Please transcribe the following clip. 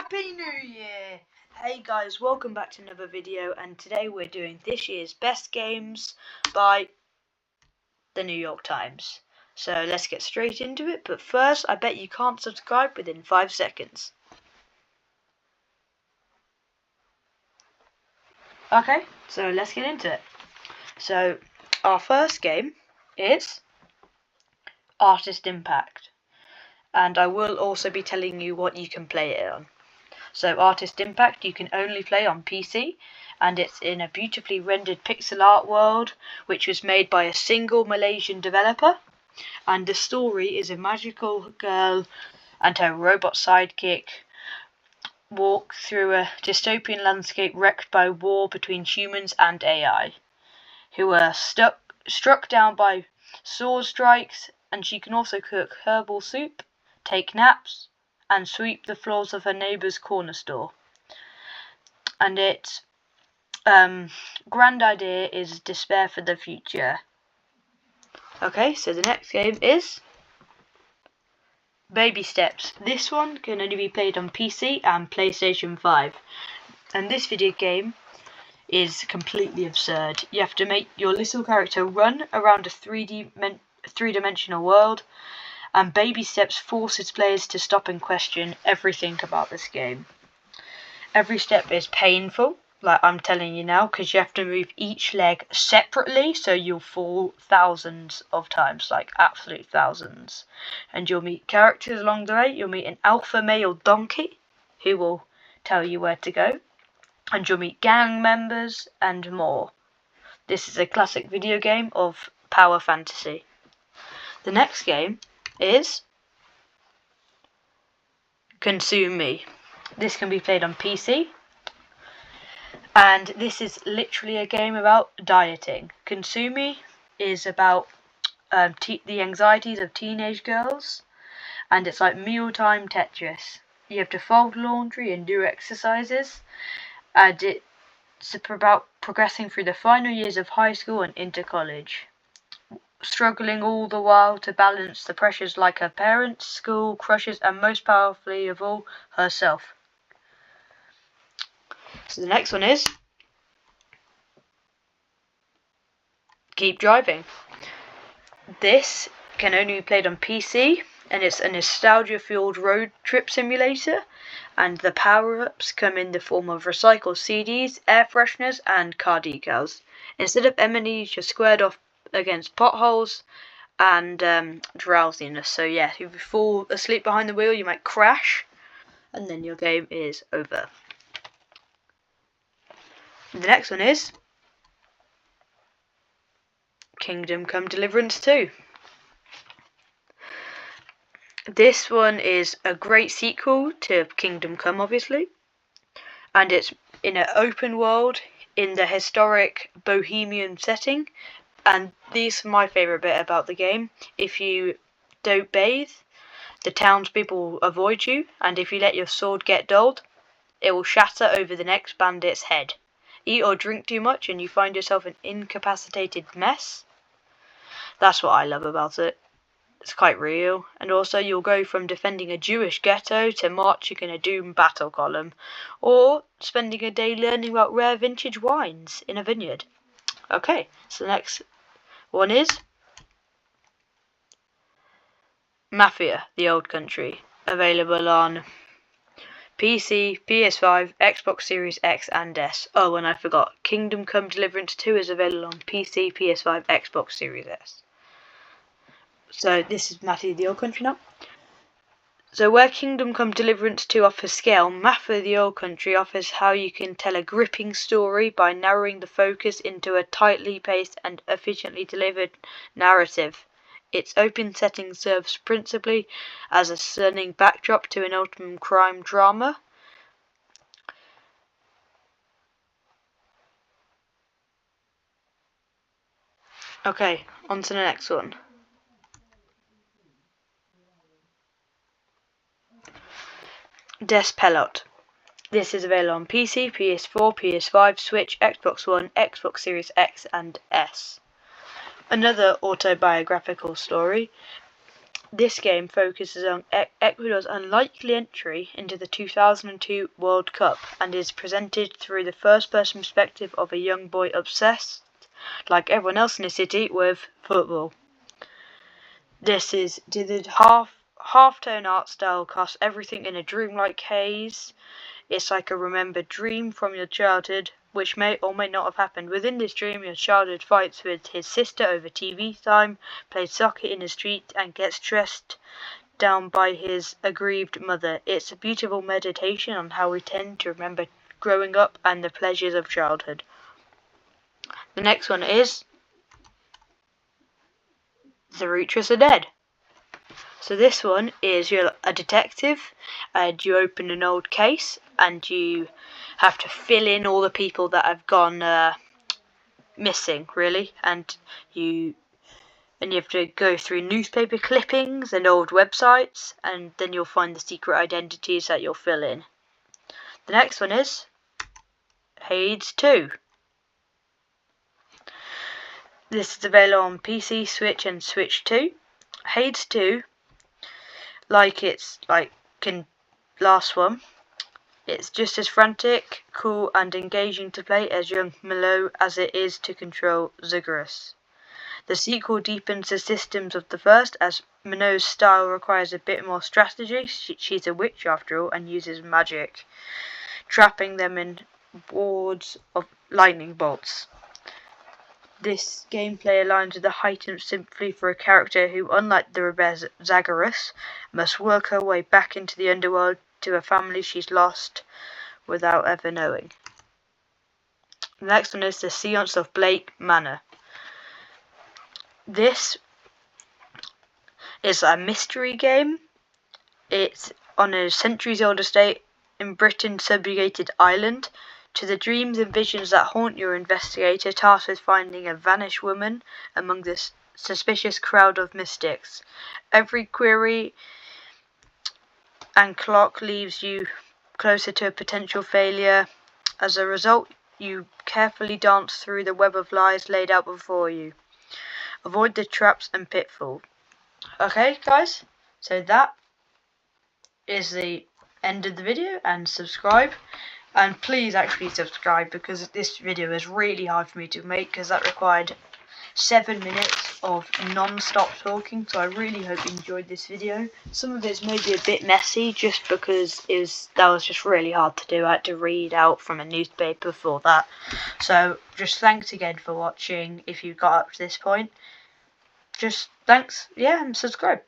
Happy New Year! Hey guys, welcome back to another video, and today we're doing this year's best games by the New York Times. So let's get straight into it, but first I bet you can't subscribe within 5 seconds. Okay, so let's get into it. So our first game is Artist Impact, and I will also be telling you what you can play it on. So Artist Impact you can only play on PC, and it's in a beautifully rendered pixel art world which was made by a single Malaysian developer, and the story is a magical girl and her robot sidekick walk through a dystopian landscape wrecked by war between humans and AI, who are struck down by sword strikes, and she can also cook herbal soup, take naps, and sweep the floors of her neighbour's corner store. And its grand idea is despair for the future. Okay, so the next game is Baby Steps. This one can only be played on PC and PlayStation 5. And this video game is completely absurd. You have to make your little character run around a three-dimensional world, and Baby Steps forces players to stop and question everything about this game. Every step is painful, like I'm telling you now, because you have to move each leg separately, so you'll fall thousands of times, like absolute thousands. And you'll meet characters along the way. You'll meet an alpha male donkey who will tell you where to go, and you'll meet gang members and more. This is a classic video game of power fantasy. The next game is Consume Me. This can be played on PC, and this is literally a game about dieting. Consume Me is about the anxieties of teenage girls, and it's like mealtime Tetris. You have to fold laundry and do exercises, and it's about progressing through the final years of high school and into college, struggling all the while to balance the pressures like her parents, school, crushes, and most powerfully of all, herself. So the next one is Keep Driving. This can only be played on PC, and it's a nostalgia-fueled road trip simulator, and the power-ups come in the form of recycled CDs, air fresheners, and car decals. Instead of enemies, you're squared off against potholes and drowsiness. So yeah, if you fall asleep behind the wheel, you might crash, and then your game is over. The next one is Kingdom Come Deliverance 2. This one is a great sequel to Kingdom Come, obviously, and it's in an open world in the historic Bohemian setting. And this is my favourite bit about the game. If you don't bathe, the townspeople will avoid you, and if you let your sword get dulled, it will shatter over the next bandit's head. Eat or drink too much and you find yourself an incapacitated mess. That's what I love about it. It's quite real. And also you'll go from defending a Jewish ghetto to marching in a Doom battle column, or spending a day learning about rare vintage wines in a vineyard. Okay, so the next one is Mafia: The Old Country, available on PC, PS5, Xbox Series X and S. Oh, and I forgot, Kingdom Come Deliverance 2 is available on PC, PS5, Xbox Series S. So this is Mafia: The Old Country now. So where Kingdom Come Deliverance 2 offers scale, Mafia: The Old Country offers how you can tell a gripping story by narrowing the focus into a tightly paced and efficiently delivered narrative. Its open setting serves principally as a stunning backdrop to an ultimate crime drama. Okay, on to the next one. Despelot. This is available on PC, PS4, PS5, Switch, Xbox One, Xbox Series X and S. Another autobiographical story. This game focuses on Ecuador's unlikely entry into the 2002 World Cup and is presented through the first-person perspective of a young boy obsessed, like everyone else in the city, with football. This is the half-tone art style casts everything in a dreamlike haze. It's like a remembered dream from your childhood, which may or may not have happened. Within this dream, your childhood fights with his sister over TV time, plays soccer in the street, and gets stressed down by his aggrieved mother. It's a beautiful meditation on how we tend to remember growing up and the pleasures of childhood. The next one is The Reachers Are Dead. So this one is you're a detective and you open an old case and you have to fill in all the people that have gone missing, really, and you have to go through newspaper clippings and old websites, and then you'll find the secret identities that you'll fill in. The next one is Hades 2. This is available on PC, Switch and Switch 2. Hades 2, like last one, it's just as frantic, cool and engaging to play as young Milo as it is to control Zagreus. The sequel deepens the systems of the first, as Mino's style requires a bit more strategy. She's a witch after all and uses magic, trapping them in wards of lightning bolts. This gameplay aligns with the heightened sympathy for a character who, unlike the rebel Zagreus, must work her way back into the underworld to a family she's lost without ever knowing. The next one is The Seance of Blake Manor. This is a mystery game. It's on a centuries-old estate in Britain's subjugated island. To the dreams and visions that haunt your investigator, tasked with finding a vanished woman among this suspicious crowd of mystics. Every query and clock leaves you closer to a potential failure. As a result, you carefully dance through the web of lies laid out before you. Avoid the traps and pitfalls. Okay, guys, so that is the end of the video, and subscribe. And please actually subscribe, because this video is really hard for me to make, because that required 7 minutes of non-stop talking. So I really hope you enjoyed this video. Some of it's maybe a bit messy just because that was just really hard to do. I had to read out from a newspaper for that. So just thanks again for watching. If you got up to this point, just thanks, yeah, and subscribe.